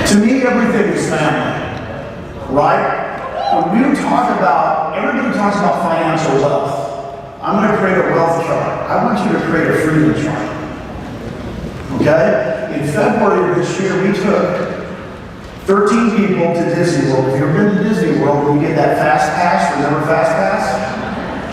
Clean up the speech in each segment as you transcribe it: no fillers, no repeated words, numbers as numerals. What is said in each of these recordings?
To me, everything is family, right? When we talk about, everybody talks about financial wealth. I'm going to create a wealth chart. I want you to create a freedom chart. Okay? In February of this year, we took 13 people to Disney World. If you've been to Disney World, when you get that fast pass, remember fast pass?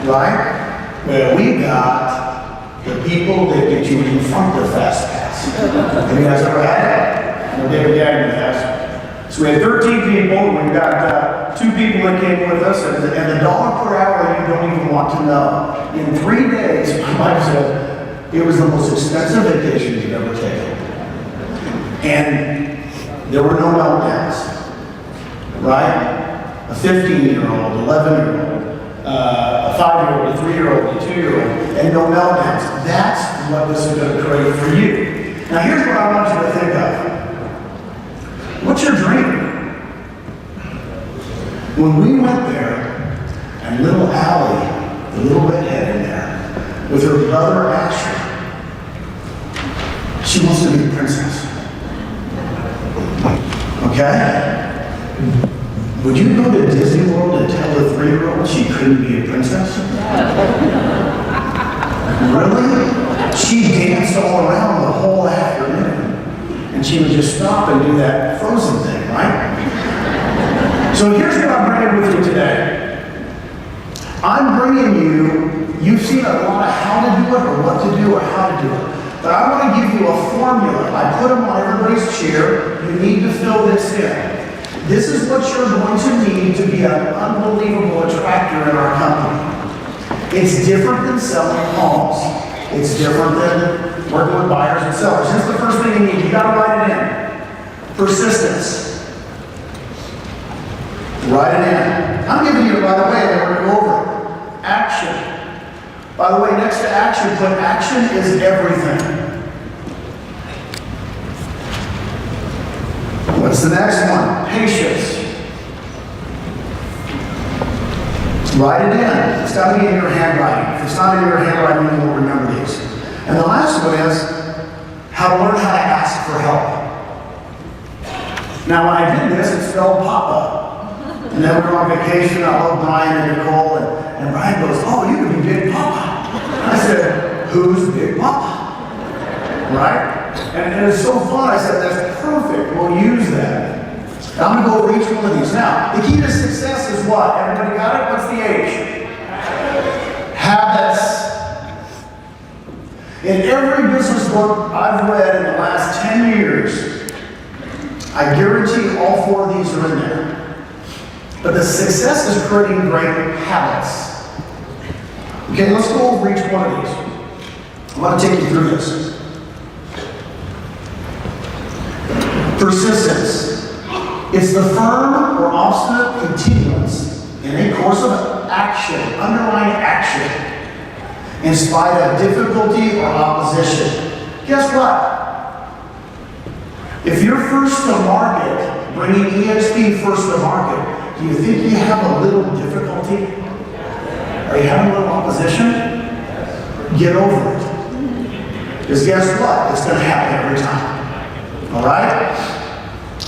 Right? Well, we got the people that get you in front of fast pass. Have you guys ever had that? No, David Gagnon has. So we had 13 people, and we've got 2 people that came with us, and the dollar per hour you don't even want to know. In 3 days, my wife said, it was the most expensive vacation you've ever taken. And there were no meltdowns, right? A 15-year-old, 11-year-old, a 5-year-old, a 3-year-old, a 2-year-old, and no meltdowns. That's what this is going to create for you. Now here's what I want you to think of. What's your dream? When we went there, and little Allie, the little redhead in there, with her brother Asher, she wants to be a princess. Okay? Would you go to Disney World and tell the 3-year-old she couldn't be a princess? Really? She danced all around the whole afternoon. And she would just stop and do that Frozen thing, right? So here's what I'm bringing with you today. I'm bringing you, you've seen a lot of how to do it or what to do or how to do it. But I want to give you a formula. I put them on everybody's chair. You need to fill this in. This is what you're going to need to be an unbelievable attractor in our company. It's different than selling homes. It's different than working with buyers and sellers. Here's the first thing you need. You got to write it in. Persistence. Write it in. I'm giving you, by the way, and we're going to go over it. Action. By the way, next to action, put action is everything. What's the next one? Patience. Write it in. It's got to be in your handwriting. If it's not in your handwriting, you won't remember these. And the last one is how to learn how to ask for help. Now, when I did this, it spelled Papa. And then we were on vacation. I love Brian and Nicole. And Brian goes, oh, you could be Big Papa. I said, who's Big Papa? Right? And it's so fun. I said, that's perfect. We'll use that. I'm going to go over each one of these. Now, the key to success is what? Everybody got it? What's the H? Habits. In every business book I've read in the last 10 years, I guarantee all 4 of these are in there. But the success is creating great habits. Okay, let's go over each one of these. I want to take you through this. Persistence. It's the firm or obstinate continuance in a course of action, underlying action, in spite of difficulty or opposition. Guess what? If you're first to market, bringing eXp first to market, do you think you have a little difficulty? Are you having a little opposition? Get over it. Because guess what? It's going to happen every time. All right?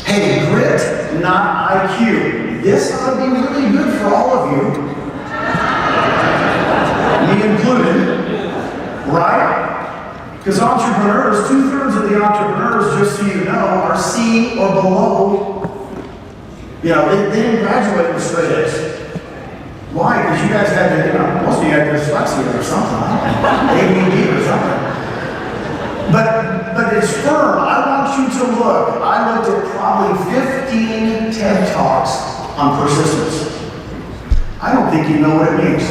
Hey, grit, not IQ. This ought to be really good for all of you. Me included. Right? Because entrepreneurs, 2/3 of the entrepreneurs, just so you know, are C or below. You know, they didn't graduate with straight A's. Why? Because you guys had to, you know, most of you had dyslexia or something. ADD or something. But it's firm. I want you to look. I looked at probably 15 TED Talks on persistence. I don't think you know what it means.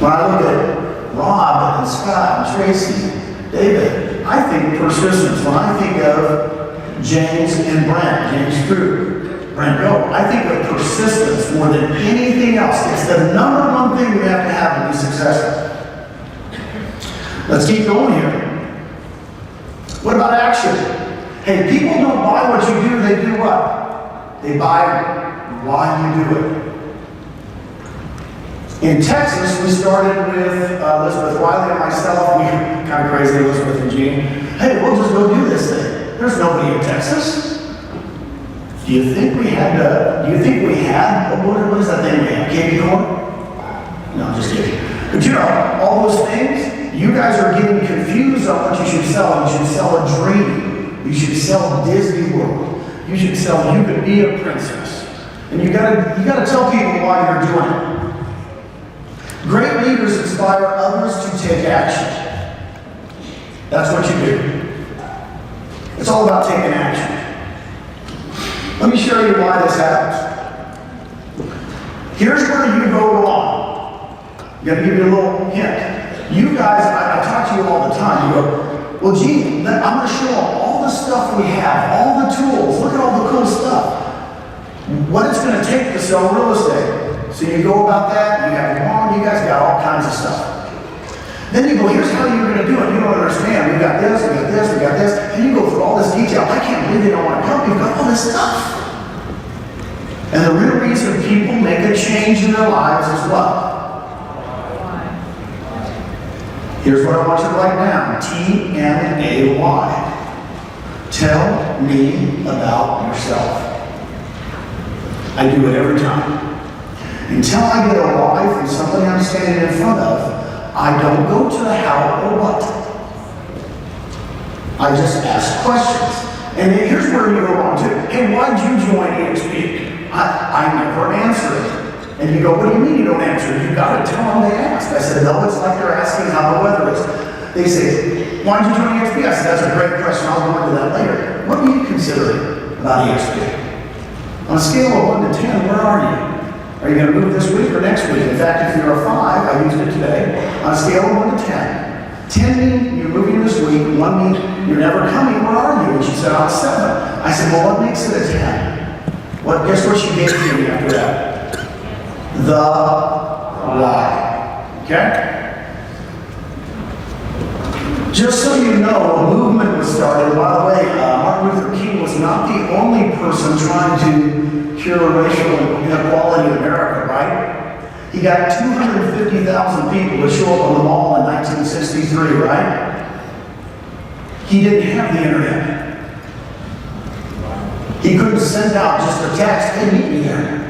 When I look at Rob and Scott and Tracy, David, I think persistence. When I think of James and Brent, James Drew, Brent Go, I think of persistence more than anything else. It's the number one thing we have to have to be successful. Let's keep going here. What about action? Hey, people don't buy what you do, they do what? They buy why you do it. In Texas, we started with Elizabeth Wiley and myself. We kind of crazy, Elizabeth and Jean. Hey, we'll just go do this thing. There's Texas? Do you think we had, what is that thing we have, KB Corp? No, I'm just kidding. But you know, all those things, you guys are getting confused on what you should sell. You should sell a dream. You should sell Disney World. You should sell you could be a princess. And you gotta tell people why you're doing it. Great leaders inspire others to take action. That's what you do. It's all about taking action. Let me show you why this happens. Here's where you go wrong. I'm going to give you a little hint. You guys, I talk to you all the time. You go, well, gee, I'm going to show them all the stuff we have, all the tools. Look at all the cool stuff. What it's going to take to sell real estate. So you go about that, you have you guys got all kinds of stuff. Then you go, here's how you're going to do it. You don't understand. We got this, we got this, we got this. And you go through all this detail. I can't believe they don't want to come. You've got all this stuff. And the real reason people make a change in their lives is what? Here's what I want you to write down. TMAY. Tell me about yourself. I do it every time. Until I get a why from somebody I'm standing in front of, I don't go to the how or what. I just ask questions. And then here's where you go wrong too. Hey, why'd you join eXp? I never answer it. And you go, what do you mean you don't answer it? You got to tell them they asked. I said, no, it's like they're asking how the weather is. They say, why'd you join eXp? I said, that's a great question. I'll go into that later. What are you considering about eXp? On a scale of 1 to 10, where are you? Are you going to move this week or next week? In fact, if you're a 5, I used it today, on a scale of 1 to 10. 10 means you're moving this week, 1 means you're never coming, where are you? And she said, I'm 7. I said, well, what makes it a 10? Guess what she gave me after that? The why. Okay? Just so you know, a movement was started. By the way, Martin Luther King was not the only person trying to cure racial inequality in America, right? He got 250,000 people to show up on the mall in 1963, right? He didn't have the internet. He couldn't send out just a text, hey, meet me there.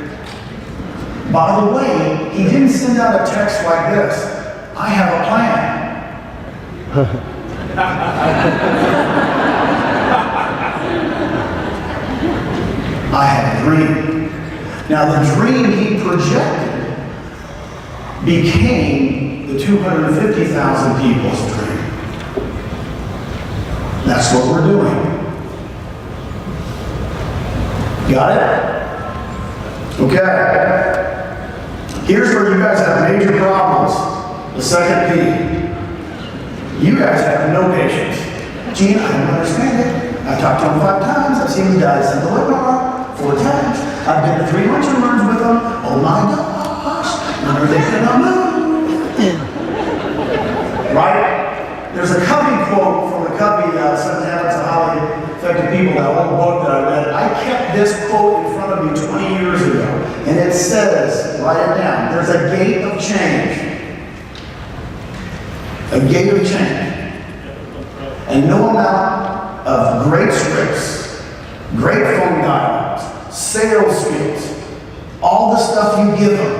By the way, he didn't send out a text like this, I have a plan. I have a dream. Now the dream he projected became the 250,000 people's dream. That's what we're doing. Got it? Okay. Here's where you guys have major problems. The second P. You guys have no patience. Gene, I don't understand it. I've talked to him 5 times. I've seen the guys in the webinar 4 times. I've been to 3 lunch and learns with them. Oh my gosh. When are they going to move? Right? There's a Covey quote from the Covey 7 Habits of Highly Effective People, that old book that I read. I kept this quote in front of me 20 years ago. And it says, write it down, there's a gate of change. A gate of change. And no amount of great scripts, great phone dialogues, sales skills, all the stuff you give them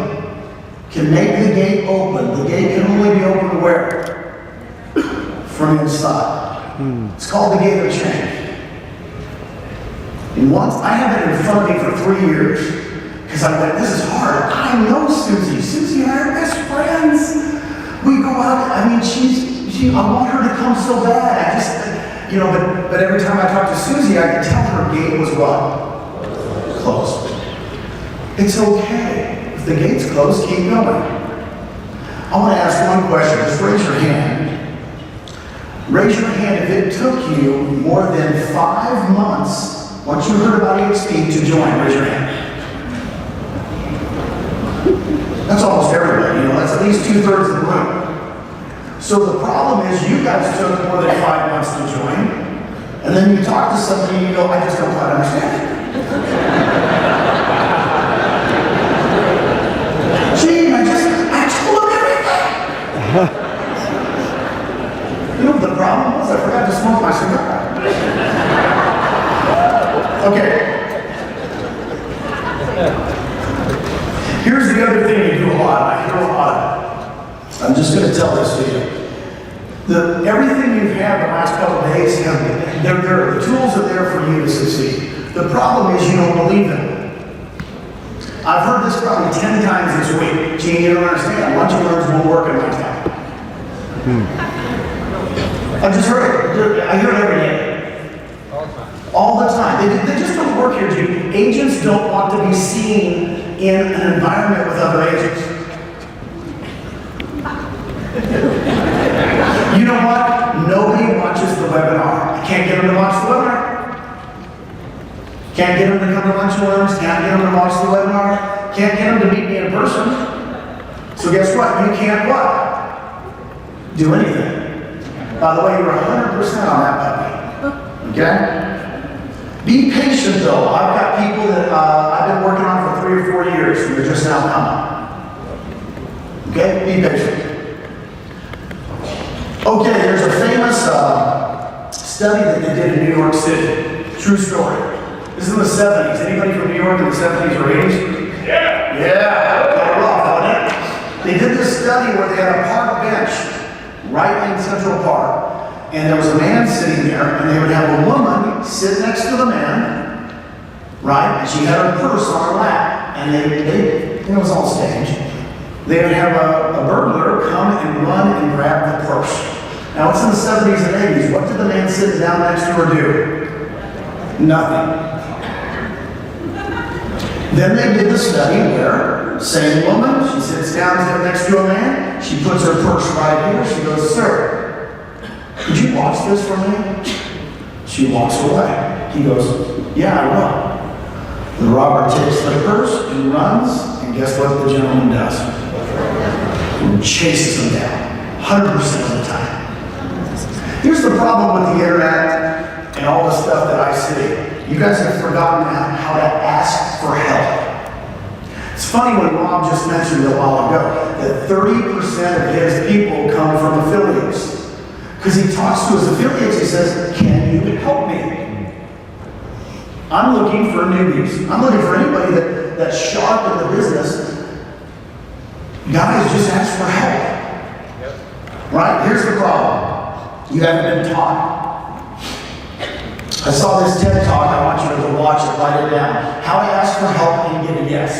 can make the gate open. The gate can only be opened where? From inside. It's called the gate of change. And once, I had it in front of me for 3 years, because I went, this is hard. I know Susie. Susie and I are best friends. We go out, I mean, I want her to come so bad. I just, but every time I talk to Susie, I could tell her gate was what? Closed. It's okay. If the gate's closed, keep going. I want to ask one question. Just raise your hand. Raise your hand if it took you more than 5 months, once you heard about eXp, to join. Raise your hand. That's almost everybody, that's at least 2/3 of the room. So the problem is you guys took more than 5 months to join, and then you talk to somebody and you go, I just don't quite understand it. Gee, I told them everything. The problem was I forgot to smoke my cigar. Okay. Here's the other thing you do a lot. I hear a lot of it. I'm just going to tell this to you. Everything you've had the last couple of days, the tools are there for you to succeed. The problem is you don't believe in them. I've heard this probably 10 times this week. Gene, you don't understand. Lunch and learns won't work in my town. I just heard it. I hear it every day. All the time. They just don't work here, Gene. Agents don't want to be seen in an environment with other agents. You know what? Nobody watches the webinar. I can't get them to watch the webinar. Can't get them to come to lunch and learns. Can't get them to watch the webinar. Can't get them to meet me in person. So guess what? You can't what? Do anything. By the way, you're 100% on that puppy. Okay? Be patient though. I've got people that I've been working on for 3 or 4 years and they're just now coming. Okay? Be patient. Okay, there's a famous study that they did in New York City. True story. This is in the 70s. Anybody from New York in the 70s or 80s? Yeah. Yeah. Got it off, wasn't it? They did this study where they had a park bench right in Central Park. And there was a man sitting there, and they would have a woman sit next to the man, right? And she had her purse on her lap. And it was all staged. They would have a burglar come and run and grab the purse. Now it's in the 70s and 80s. What did the man sitting down next to her do? Nothing. Then they did the study where, same woman, she sits down next to a man, she puts her purse right here, she goes, "Sir, could you watch this for me?" She walks away. He goes, "Yeah, I will." The robber takes the purse and runs, and guess what the gentleman does? He chases him down, 100% of the time. Here's the problem with the internet and all the stuff that I see. You guys have forgotten how to ask for help. It's funny when Rob just mentioned a while ago that 30% of his people come from affiliates. Because he talks to his affiliates, he says, "Can you help me?" I'm looking for newbies. I'm looking for anybody that's sharp in the business. Guys, just ask for help. Right? Here's the problem. You haven't been taught. I saw this TED Talk. I want you to watch it, write it down. How to ask for help and get a yes.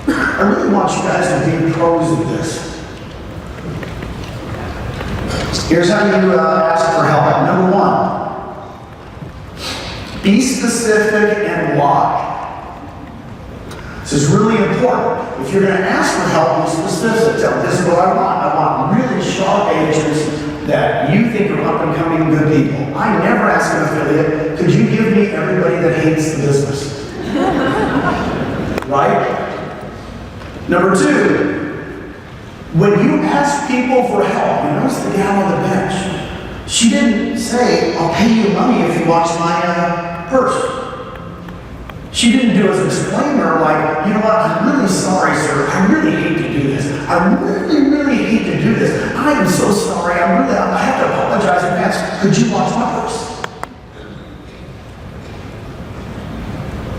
I really want you guys to be pros at this. Here's how you ask for help. Number 1, be specific and why. This is really important. If you're going to ask for help, be specific. Tell them, this is what I want. I want really sharp agents that you think are up and coming good people. I never ask an affiliate, could you give me everybody that hates the business? Right? Number 2, when you ask people for help, you notice the gal on the bench. She didn't say, "I'll pay you money if you watch my purse." She didn't do a disclaimer like, "You know what, I'm really sorry, sir. I really hate to do this. I really, really hate to do this. I am so sorry. I have to apologize in advance. Could you watch my purse?"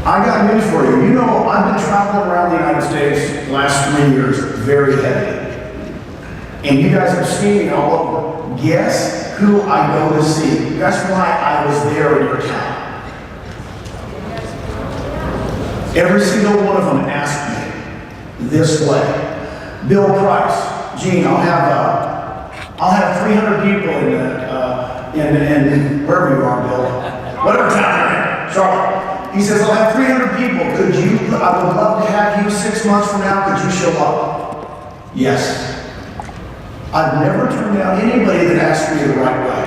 I got news for you. You know, I've been traveling around the United States the last 3 years, very heavy. And you guys have seen me all over. Guess who I go to see? Guess why I was there in your town? Every single one of them asked me this way. Bill Price, Gene, I'll have 300 people in wherever you are, Bill, whatever town you're in, Charlotte. He says, "I'll have 300 people. I would love to have you 6 months from now. Could you show up?" Yes. I've never turned down anybody that asked me the right way.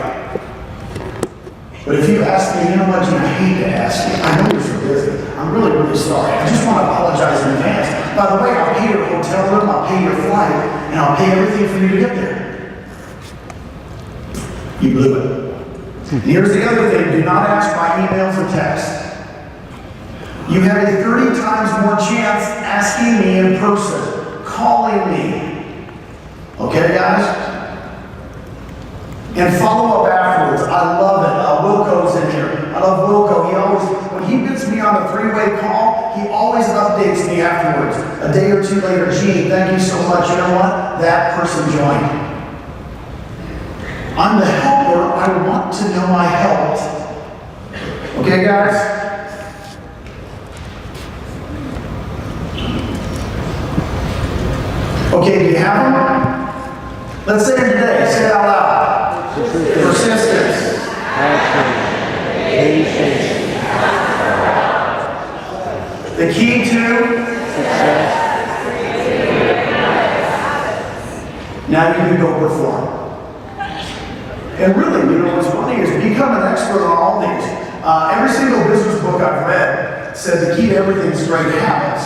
But if you ask me, "You know what, Gene, I hate to ask you. I know you're so busy. I'm really, really sorry. I just want to apologize in advance. By the way, I'll pay your hotel room, I'll pay your flight, and I'll pay everything for you to get there." You blew it. And here's the other thing. Do not ask by emails and texts. You have a 30 times more chance asking me in person, calling me. Okay, guys? And follow up afterwards. I love it. Wilco's in here. I love he always updates me afterwards. A day or two later, gee, thank you so much. You know what? That person joined. I'm the helper. I want to know I helped. Okay, guys? Okay, do you have them? Let's say them today. Say it out loud. Persistence. Action. Patience. The key to Success. now you can go perform. And really, you know what's funny is become an expert on all these. Every single business book I've read said the key to everything is great habits.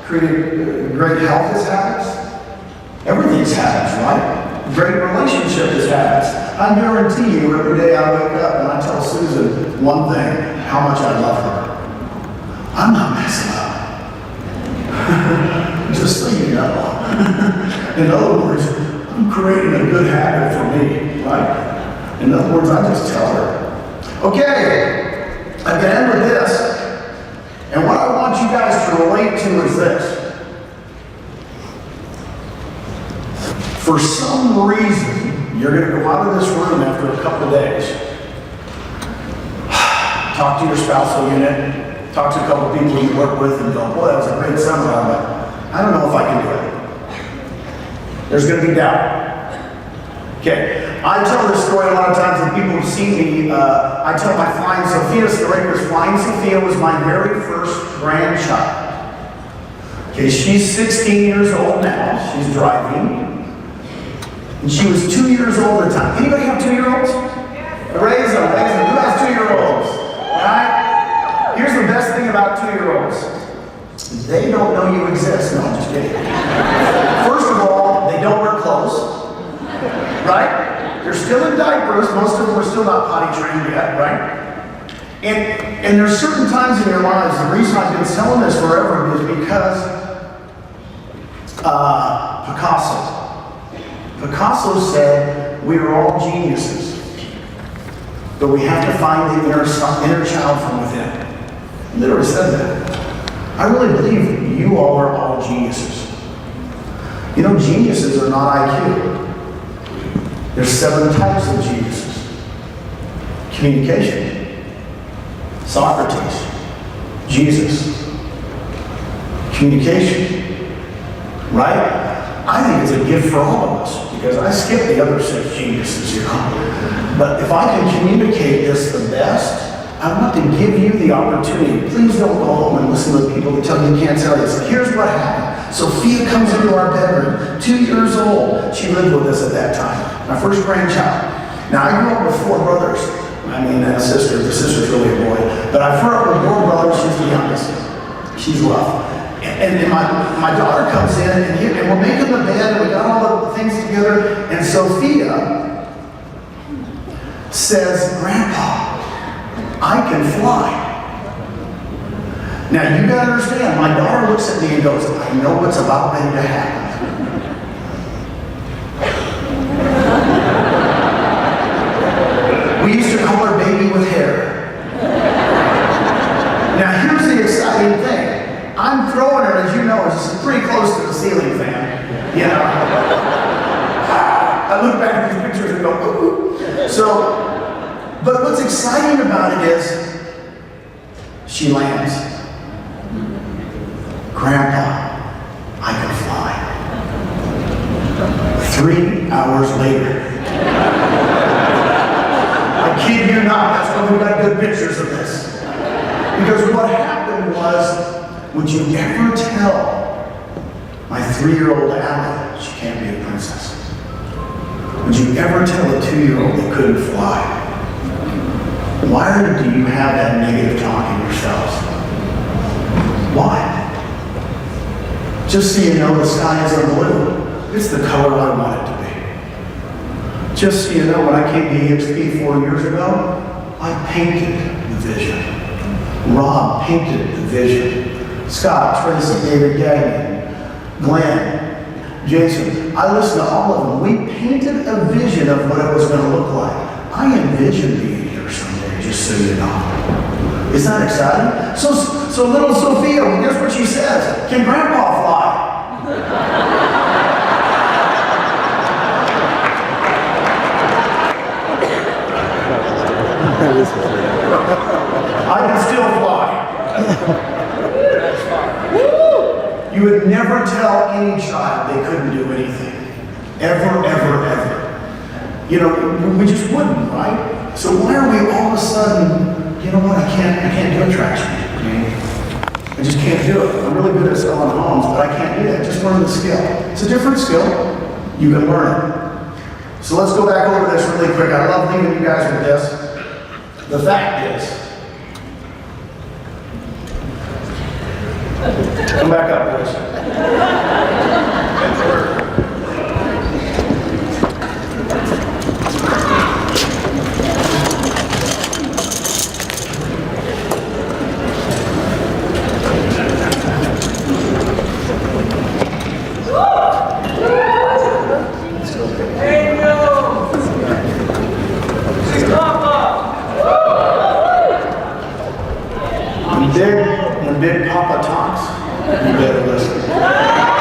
Great health is habits. Everything's habits, right? Great relationship is habits. I guarantee you every day I wake up and I tell Susan one thing, how much I love her. I'm not messing up. Just so you know. In other words, I'm creating a good habit for me, right? In other words, I just tell her. Okay, I can end with this. And what I want you guys to relate to is this. For some reason, you're going to go out of this room after a couple of days. Talk to your spousal unit. Talk to a couple of people you work with and go, boy, that was a great seminar, but I don't know if I can do it. There's going to be doubt. Okay, I tell this story a lot of times when people have seen me. I tell my Flying Sophia story because Flying Sophia was my very first grandchild. Okay, she's 16 years old now. She's driving. And she was 2 years old at the time. Anybody have 2-year-olds? Raise them, raise them. Who has 2-year-olds? Right? Here's the best thing about 2-year-olds. They don't know you exist. No, I'm just kidding. First of all, they don't wear clothes. Right? They're still in diapers. Most of them are still not potty trained yet, right? And there's certain times in your lives, the reason I've been telling this forever is because Picasso said we are all geniuses, but we have to find the inner child from within. He literally said that. I really believe you all are all geniuses. You know, geniuses are not IQ. There's 7 types of geniuses. Communication. Socrates. Jesus. Communication. Right? I think it's a gift for all of us because I skip the other 6 geniuses, you know. But if I can communicate this the best, I want to give you the opportunity. Please don't go home and listen to the people that tell you can't tell you. So here's what happened. Sophia comes into our bedroom, 2 years old. She lived with us at that time. My first grandchild. Now I grew up with 4 brothers. I mean, and a sister. The sister's really a boy. But I grew up with 4 brothers. She's the youngest. She's rough. And my daughter comes in, and we're making the bed, and we got all the things together, and Sophia says, Grandpa, I can fly. Now, you gotta understand, my daughter looks at me and goes, I know what's about ready to happen. We used to call her baby with hair. Now, here's the exciting thing. I'm throwing her, as you know, it's pretty close to the ceiling fan. You know? I look back at these pictures and go, ooh. So, but what's exciting about it is, she lands. Grandpa, I can fly. 3 hours later. I kid you not, that's why we got good pictures of this. Because what happened was, would you ever tell my 3-year-old Allie she can't be a princess? Would you ever tell a 2-year-old they couldn't fly? Why do you have that negative talk in yourselves? Why? Just so you know, the sky isn't blue. It's the color I want it to be. Just so you know, when I came to eXp 4 years ago, I painted the vision. Rob painted the vision. Scott, Tracy, David, Gagnon, Glenn, Janson. I listened to all of them. We painted a vision of what it was going to look like. I envisioned being here someday, just just so you know. Isn't that exciting? So little Sophia, well, guess what she says? Can Grandpa fly? I can still fly. You would never tell any child they couldn't do anything. Ever, ever, ever. You know, we just wouldn't, right? So why are we all of a sudden, you know what, I can't do attraction. I just can't do it. I'm really good at selling homes, but I can't do that. Just learn the skill. It's a different skill. You can learn it. So let's go back over this really quick. I love leaving you guys with this. The fact is, come back up, please. When Big Papa talks, you better listen.